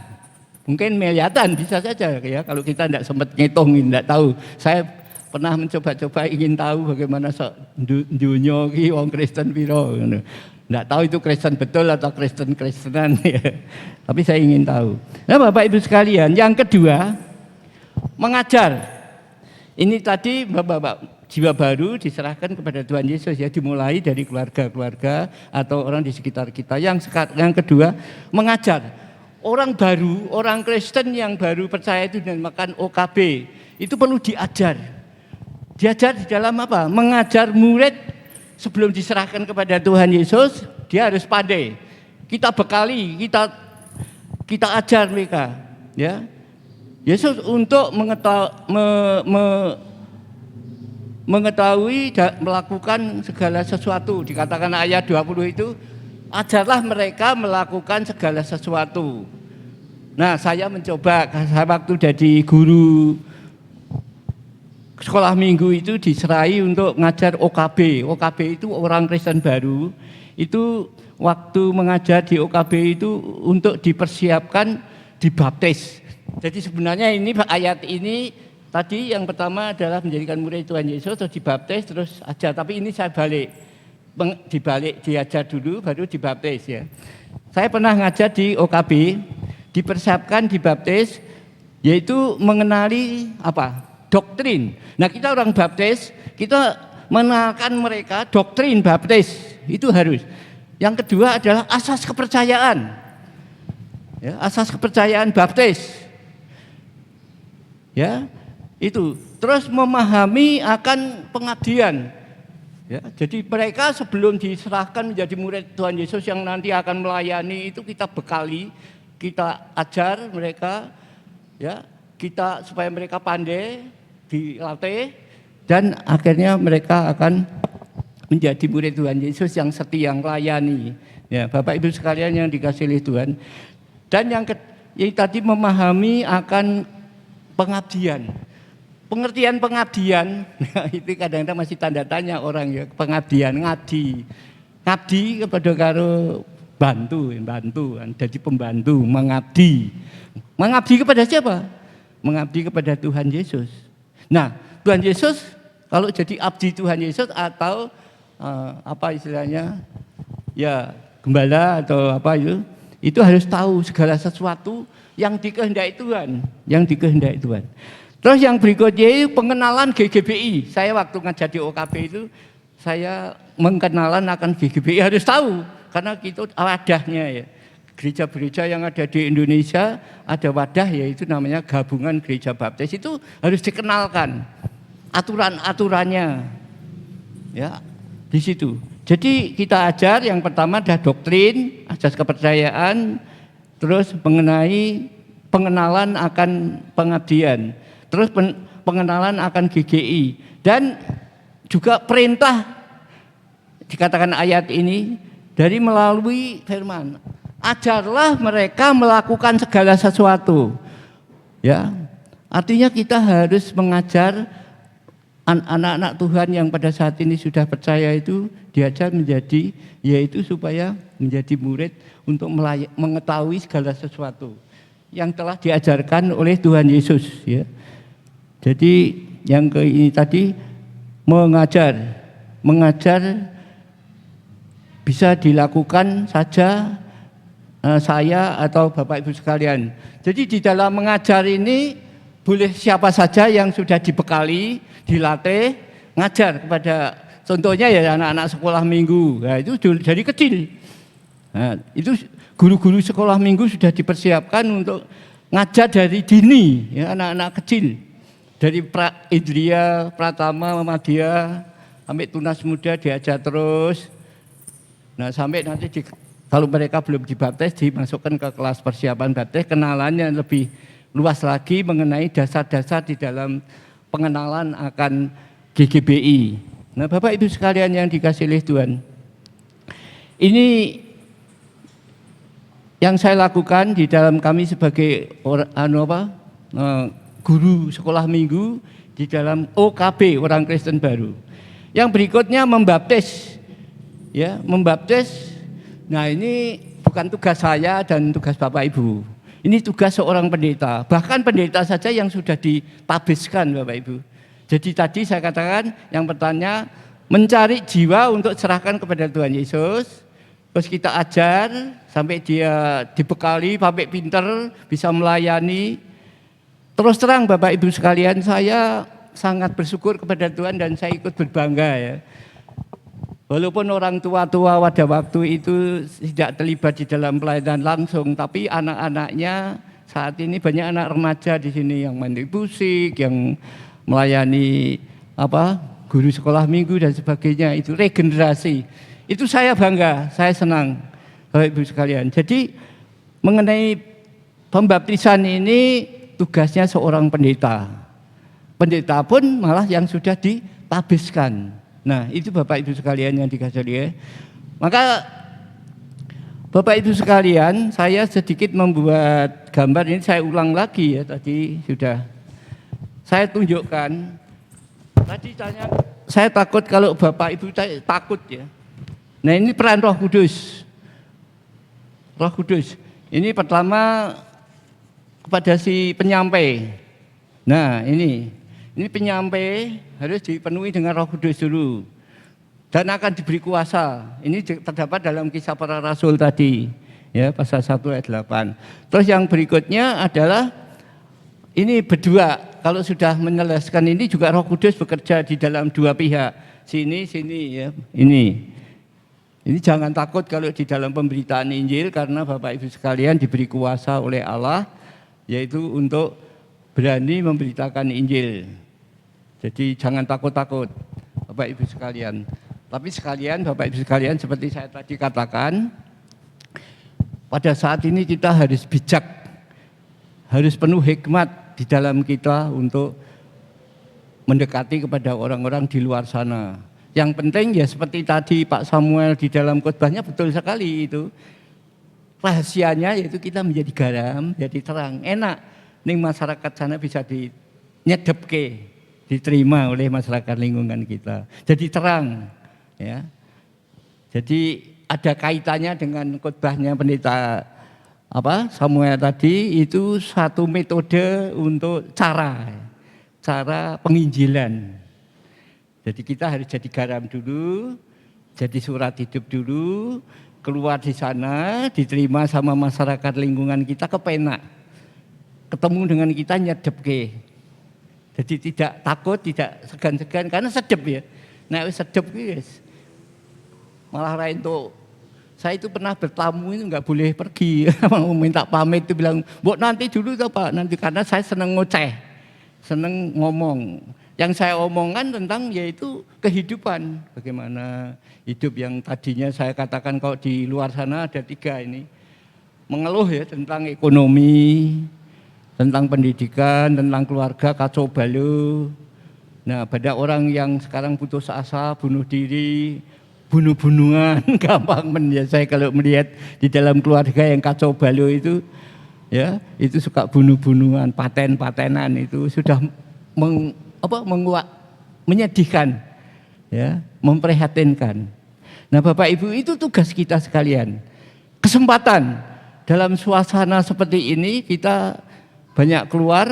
Mungkin miliaran bisa saja ya, kalau kita tidak sempat ngitungin, tidak tahu. Saya pernah mencoba-coba ingin tahu bagaimana dunia ki wong Kristen piro. Tidak tahu itu Kristen betul atau Kristen-Kristenan ya. Tapi saya ingin tahu. Nah Bapak Ibu sekalian, yang kedua mengajar. Ini tadi Bapak jiwa baru diserahkan kepada Tuhan Yesus ya, dimulai dari keluarga-keluarga atau orang di sekitar kita. Yang kedua mengajar. Orang baru, orang Kristen yang baru percaya itu dinamakan OKB. Itu perlu diajar. Diajar di dalam apa? Mengajar murid sebelum diserahkan kepada Tuhan Yesus, dia harus pandai. Kita bekali, kita ajar mereka, ya. Yesus untuk mengetahui dan melakukan segala sesuatu. Dikatakan ayat 20 itu, ajarlah mereka melakukan segala sesuatu. Nah saya mencoba, saya waktu jadi guru sekolah minggu itu diserai untuk ngajar OKB. OKB itu orang Kristen baru. Itu waktu mengajar di OKB itu untuk dipersiapkan dibaptis. Jadi sebenarnya ini ayat ini tadi yang pertama adalah menjadikan murid Tuhan Yesus, terus dibaptis, terus ajar. Tapi ini saya dibalik diajar dulu, baru dibaptis ya. Saya pernah ngajar di OKB, dipersiapkan dibaptis, yaitu mengenali apa? Doktrin. Nah kita orang baptis, kita mengenalkan mereka doktrin baptis, itu harus. Yang kedua adalah asas kepercayaan, ya, asas kepercayaan baptis, ya itu. Terus memahami akan pengabdian, ya. Jadi mereka sebelum diserahkan menjadi murid Tuhan Yesus yang nanti akan melayani itu kita bekali, kita ajar mereka, ya, kita supaya mereka pandai, dilatih, dan akhirnya mereka akan menjadi murid Tuhan Yesus yang setia, yang melayani. Ya, Bapak Ibu sekalian yang dikasihi oleh Tuhan. Dan yang tadi memahami akan pengabdian. Pengertian pengabdian itu kadang-kadang masih tanda tanya orang ya. Pengabdian, ngabdi kepada karo bantu, jadi pembantu, mengabdi. Mengabdi kepada siapa? Mengabdi kepada Tuhan Yesus. Nah, Tuhan Yesus kalau jadi abdi Tuhan Yesus atau apa istilahnya, ya gembala atau apa itu harus tahu segala sesuatu yang dikehendaki Tuhan, Terus yang berikutnya itu pengenalan GGBI. Saya waktu ngajar di OKB itu saya mengenalan akan GGBI, harus tahu karena itu wadahnya ya. Gereja-gereja yang ada di Indonesia ada wadah yaitu namanya Gabungan Gereja Baptis, itu harus dikenalkan aturan-aturannya, ya di situ. Jadi kita ajar yang pertama ada doktrin, asas kepercayaan, terus mengenai pengenalan akan pengabdian, terus pengenalan akan GGI, dan juga perintah dikatakan ayat ini dari melalui firman. Ajarlah mereka melakukan segala sesuatu. Ya. Artinya kita harus mengajar anak-anak Tuhan yang pada saat ini sudah percaya itu diajar menjadi, yaitu supaya menjadi murid untuk mengetahui segala sesuatu yang telah diajarkan oleh Tuhan Yesus ya. Jadi yang ini tadi mengajar bisa dilakukan saja saya atau Bapak Ibu sekalian. Jadi di dalam mengajar ini boleh siapa saja yang sudah dibekali, dilatih, ngajar kepada, contohnya ya anak-anak sekolah minggu. Nah, itu dari kecil. Nah, itu guru-guru sekolah minggu sudah dipersiapkan untuk ngajar dari dini, ya, anak-anak kecil. Dari Indria, Pratama, Madya, sampai tunas muda diajar terus. Nah, sampai nanti kalau mereka belum dibaptis dimasukkan ke kelas persiapan baptis, kenalannya lebih luas lagi mengenai dasar-dasar di dalam pengenalan akan GGBI. Nah, Bapak Ibu sekalian yang dikasihi oleh Tuhan, ini yang saya lakukan di dalam kami sebagai guru sekolah minggu di dalam OKB, orang Kristen baru. Yang berikutnya membaptis, ya, membaptis. Nah, ini bukan tugas saya dan tugas Bapak Ibu. Ini tugas seorang pendeta. Bahkan pendeta saja yang sudah ditabiskan Bapak Ibu. Jadi tadi saya katakan yang pertama mencari jiwa untuk serahkan kepada Tuhan Yesus. Terus kita ajar sampai dia dibekali, sampai pinter, bisa melayani. Terus terang Bapak Ibu sekalian, saya sangat bersyukur kepada Tuhan dan saya ikut berbangga ya. Walaupun orang tua-tua pada waktu itu tidak terlibat di dalam pelayanan langsung, tapi anak-anaknya saat ini banyak anak remaja di sini yang main musik, yang melayani guru sekolah minggu dan sebagainya, itu regenerasi. Itu saya bangga, saya senang, Bapak Ibu sekalian. Jadi mengenai pembaptisan ini tugasnya seorang pendeta. Pendeta pun malah yang sudah ditabiskan. Nah, itu Bapak Ibu sekalian yang dikasihi. Maka Bapak Ibu sekalian, saya sedikit membuat gambar ini, saya ulang lagi ya, tadi sudah saya tunjukkan Tadi tanya, saya takut kalau Bapak Ibu takut ya. Nah ini peran Roh Kudus. Roh Kudus. Ini pertama kepada si penyampai. Nah ini penyampai harus dipenuhi dengan Roh Kudus dulu. Dan akan diberi kuasa. Ini terdapat dalam Kisah Para Rasul tadi. Ya, pasal 1 ayat 8. Terus yang berikutnya adalah ini berdua. Kalau sudah menyelesaikan ini juga Roh Kudus bekerja di dalam dua pihak. Sini ya. Ini jangan takut kalau di dalam pemberitaan Injil, karena Bapak Ibu sekalian diberi kuasa oleh Allah, yaitu untuk berani memberitakan Injil. Jadi jangan takut-takut Bapak Ibu sekalian. Tapi sekalian Bapak Ibu sekalian, seperti saya tadi katakan, pada saat ini kita harus bijak, harus penuh hikmat di dalam kita untuk mendekati kepada orang-orang di luar sana. Yang penting ya seperti tadi Pak Samuel di dalam khotbahnya betul sekali itu. Rahasianya yaitu kita menjadi garam, jadi terang. Enak nih masyarakat sana bisa dinyedepke, diterima oleh masyarakat lingkungan kita. Jadi terang ya. Jadi ada kaitannya dengan khotbahnya pendeta Samuel tadi, itu satu metode untuk cara penginjilan. Jadi kita harus jadi garam dulu, jadi surat hidup dulu, keluar di sana, diterima sama masyarakat lingkungan kita, kepenak. Ketemu dengan kita nyedepke. Jadi tidak takut, tidak segan-segan, karena sedep ya. Nah sedep guys. Malah lain tuh, saya itu pernah bertamu itu nggak boleh pergi, mau minta pamit itu bilang, "Mbok nanti dulu toh Pak, nanti," karena saya seneng ngoceh, seneng ngomong. Yang saya omongkan tentang yaitu kehidupan, bagaimana hidup yang tadinya saya katakan kalau di luar sana ada 3 ini, mengeluh ya tentang ekonomi, tentang pendidikan, tentang keluarga kacau balau. Nah, pada orang yang sekarang putus asa, bunuh diri, bunuh-bunuhan, gampang saya kalau melihat di dalam keluarga yang kacau balau itu, ya itu suka bunuh-bunuhan, paten-patenan, itu sudah menyedihkan, ya, memprihatinkan. Nah Bapak Ibu, itu tugas kita sekalian. Kesempatan dalam suasana seperti ini kita banyak keluar,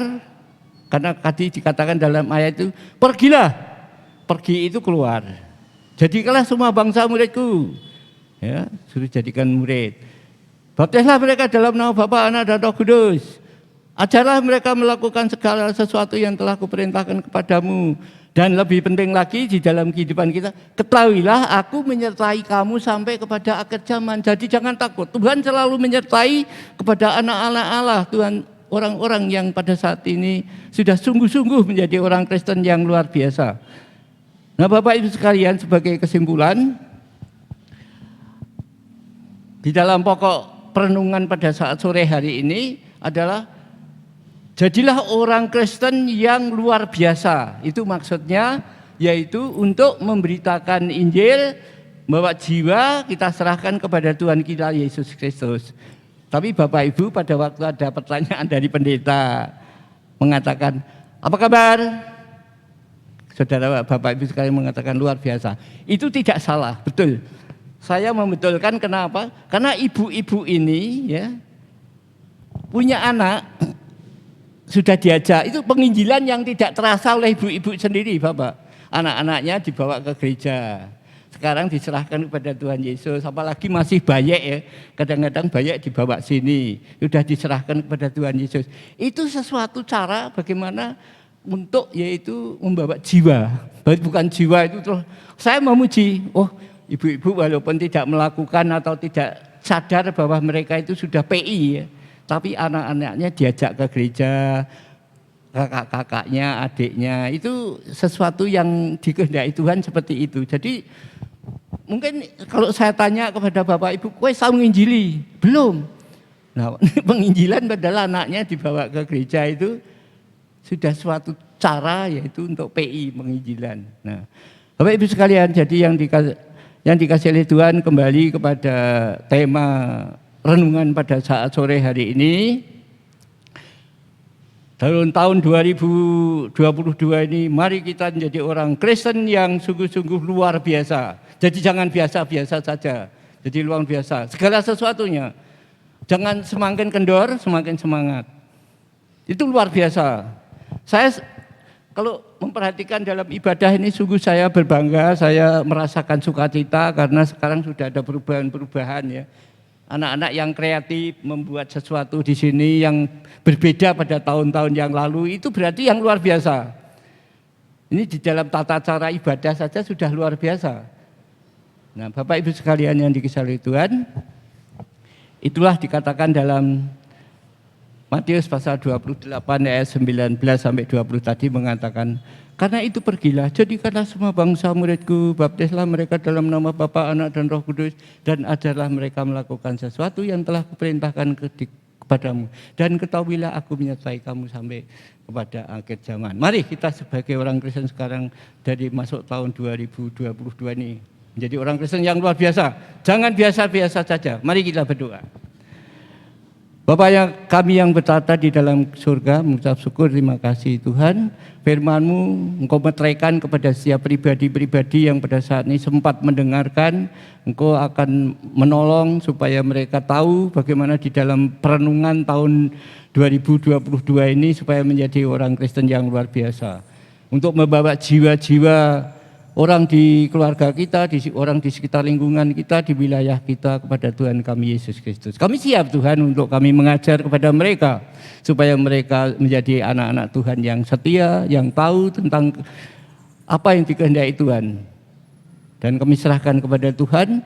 karena tadi dikatakan dalam ayat itu, pergilah, pergi itu keluar. Jadikanlah semua bangsa muridku, ya, suruh jadikan murid. Baptislah mereka dalam nama Bapa, Anak, dan Roh Kudus. Ajarlah mereka melakukan segala sesuatu yang telah kuperintahkan kepadamu. Dan lebih penting lagi di dalam kehidupan kita, ketahuilah aku menyertai kamu sampai kepada akhir zaman. Jadi jangan takut, Tuhan selalu menyertai kepada anak-anak Allah. Tuhan, orang-orang yang pada saat ini sudah sungguh-sungguh menjadi orang Kristen yang luar biasa. Nah Bapak Ibu sekalian, sebagai kesimpulan, di dalam pokok perenungan pada saat sore hari ini adalah, jadilah orang Kristen yang luar biasa. Itu maksudnya yaitu untuk memberitakan Injil, bawa jiwa kita serahkan kepada Tuhan kita Yesus Kristus. Tapi Bapak Ibu, pada waktu ada pertanyaan dari pendeta mengatakan, "Apa kabar?" Saudara Bapak Ibu sekalian mengatakan luar biasa. Itu tidak salah, betul. Saya membetulkan kenapa? Karena ibu-ibu ini ya punya anak, sudah diajak, itu penginjilan yang tidak terasa oleh ibu-ibu sendiri Bapak. Anak-anaknya dibawa ke gereja, sekarang diserahkan kepada Tuhan Yesus. Apalagi masih bayek ya, kadang-kadang bayek dibawa sini, sudah diserahkan kepada Tuhan Yesus. Itu sesuatu cara bagaimana untuk yaitu membawa jiwa. Bukan jiwa itu terus saya memuji, oh ibu-ibu walaupun tidak melakukan atau tidak sadar bahwa mereka itu sudah PI ya, tapi anak-anaknya diajak ke gereja, kakak-kakaknya, adiknya, itu sesuatu yang dikehendaki Tuhan seperti itu. Jadi mungkin kalau saya tanya kepada Bapak Ibu, kowe tahu nginjili? Belum. Nah, penginjilan padahal anaknya dibawa ke gereja itu sudah suatu cara yaitu untuk PI penginjilan. Nah, Bapak Ibu sekalian, jadi yang dikasih oleh Tuhan, kembali kepada tema renungan pada saat sore hari ini, tahun 2022 ini mari kita menjadi orang Kristen yang sungguh-sungguh luar biasa. Jadi jangan biasa-biasa saja, jadi luar biasa. Segala sesuatunya, jangan semakin kendor, semakin semangat. Itu luar biasa. Saya kalau memperhatikan dalam ibadah ini sungguh saya berbangga, saya merasakan sukacita karena sekarang sudah ada perubahan-perubahan ya. Anak-anak yang kreatif membuat sesuatu di sini yang berbeda pada tahun-tahun yang lalu, itu berarti yang luar biasa. Ini di dalam tata cara ibadah saja sudah luar biasa. Nah, Bapak Ibu sekalian yang dikasihi Tuhan, itulah dikatakan dalam Matius pasal 28 ayat 19 sampai 20 tadi mengatakan, karena itu pergilah, jadikanlah semua bangsa muridku, baptislah mereka dalam nama Bapa, Anak dan Roh Kudus, dan ajarlah mereka melakukan sesuatu yang telah kuperintahkan kepadamu. Dan ketahuilah aku menyertai kamu sampai kepada akhir zaman. Mari kita sebagai orang Kristen sekarang dari masuk tahun 2022 ini menjadi orang Kristen yang luar biasa. Jangan biasa-biasa saja. Mari kita berdoa. Bapa yang kami yang bertata di dalam surga, mengucap syukur, terima kasih Tuhan. Firman-Mu Engkau meteraikan kepada setiap pribadi-pribadi yang pada saat ini sempat mendengarkan. Engkau akan menolong supaya mereka tahu bagaimana di dalam perenungan tahun 2022 ini supaya menjadi orang Kristen yang luar biasa. Untuk membawa jiwa-jiwa orang di keluarga kita, orang di sekitar lingkungan kita, di wilayah kita kepada Tuhan kami Yesus Kristus. Kami siap Tuhan untuk kami mengajar kepada mereka supaya mereka menjadi anak-anak Tuhan yang setia, yang tahu tentang apa yang dikehendaki Tuhan. Dan kami serahkan kepada Tuhan,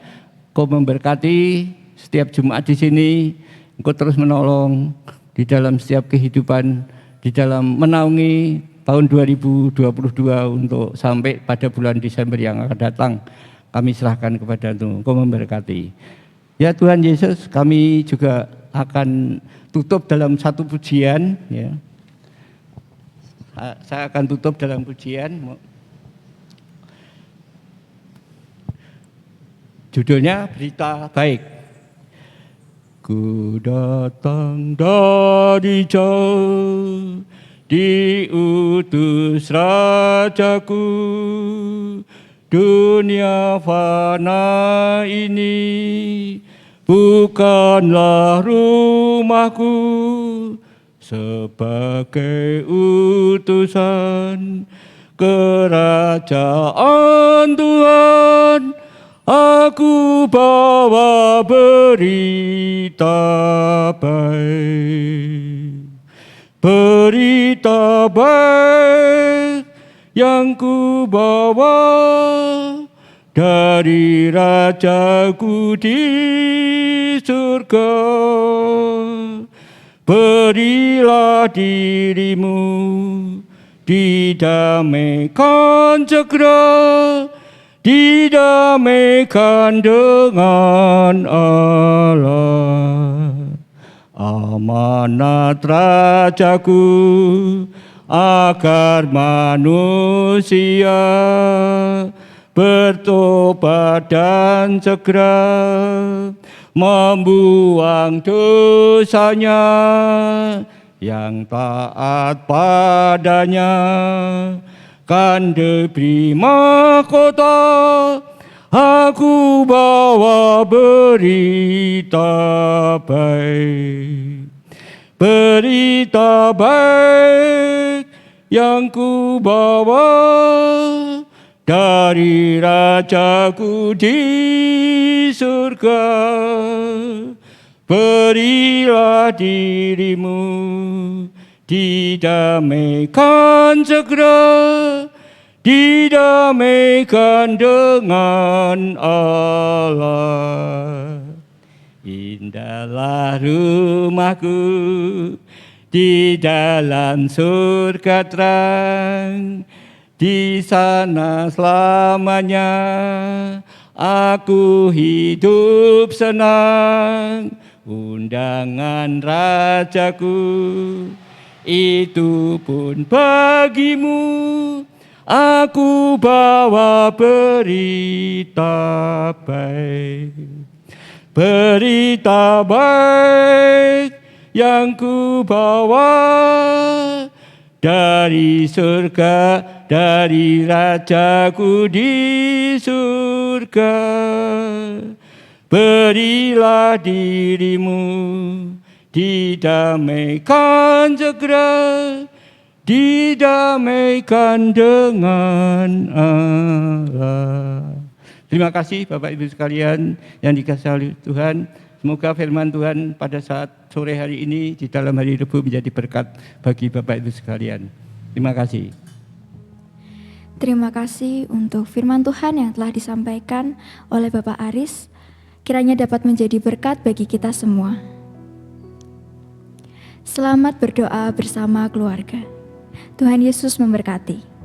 Kau memberkati setiap Jumat di sini, Engkau terus menolong di dalam setiap kehidupan, di dalam menaungi tahun 2022 untuk sampai pada bulan Desember yang akan datang. Kami serahkan kepada Tuhan, Engkau memberkati. Ya Tuhan Yesus, kami juga akan tutup dalam satu pujian. Ya. Saya akan tutup dalam pujian. Judulnya Berita Baik. Ku datang dari jauh, diutus Rajaku, dunia fana ini bukanlah rumahku, sebagai utusan kerajaan Tuhan aku bawa berita baik. Berita baik yang ku bawa dari Rajaku di surga. Berilah dirimu, didamaikan segera, didamaikan dengan Allah. Amanat Rajaku agar manusia bertobat dan segera membuang dosanya, yang taat padanya kan diberi mahkota. Aku bawa berita baik, berita baik yang ku bawa dari Rajaku di surga. Berilah dirimu, didamaikan segera, didamaikan dengan Allah. Indahlah rumahku di dalam surga terang, di sana selamanya aku hidup senang. Undangan Rajaku itu pun bagimu, aku bawa berita baik. Berita baik yang ku bawa dari surga, dari Rajaku di surga. Berilah dirimu, didamaikan segera, didamaikan dengan Allah. Terima kasih Bapak Ibu sekalian yang dikasihi oleh Tuhan. Semoga firman Tuhan pada saat sore hari ini di dalam hari Rebu menjadi berkat bagi Bapak Ibu sekalian. Terima kasih. Terima kasih untuk firman Tuhan yang telah disampaikan oleh Bapak Aris. Kiranya dapat menjadi berkat bagi kita semua. Selamat berdoa bersama keluarga. Tuhan Yesus memberkati.